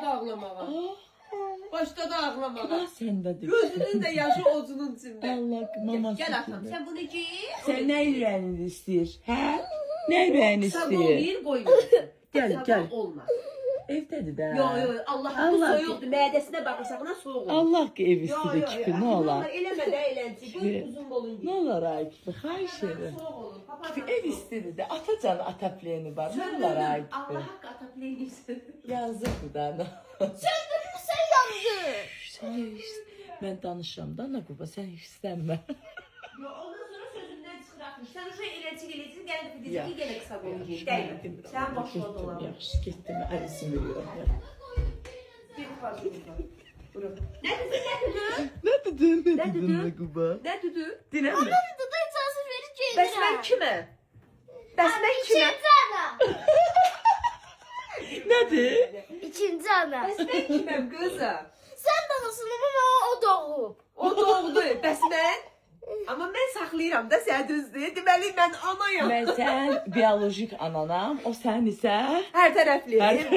Başladı ağlamağa. Başladı ağlamağa. Günah səndədir. Gözünün də yaşı ocunun içində. Allah maması Gel atam, kimi. sen bunu giy. Sən nə ürəyini istəyir? Hə? Nə ürəyini Sabah istəyir? olmayın, koymuyorsun. Gel, Sabah gel. olmaz. Evdədir də. Yo yo, Allah hakkı Allah soyuqdur. Mədəsinə baxırsaqla soğuk olur. Allah ki ev Yo istidir yo kipi, yo. nə olar? Eləmə də eləncə. Göz uzun bolun Nə giy. olar Akif? Xahiş edirəm. Soğuk olur. Kipi ev istidir də. Atacan atapleyeni var. Nə Söndürdüm. olar Allah Akif? hakkı ataplayın. Yazıqdır da. Sen yandı. Sən mən danışıram da Naquba, sən hirslənmə. Yo, ondan sonra sözümdən çıxıratmış. Sen o şey eləcik gəlib Ya. dizini yenə qısa bolun giy. Dəymə. Sən başladı olan. Yaxşı, getdim. Əlisim veriyorum. Bir fazla. Buyurun. Ne dedin? Nə dedin? Nə dedin? Naquba? Ne dedi? Dinəmə. Dıdı icazı vereceğim. Bəs mən kimə? Bəs mən kimə? İkinci ana. Nədir? İkinci ana. Bəs mən kiməm qızım? Sen danasın ama o doğub. O doğdu. Bəs mən? Amma mən saxlayıram da sən düzdür. Deməli mən anayam. Mən sən biolojik ananam, o sən isə Hər tərəfli. Hər-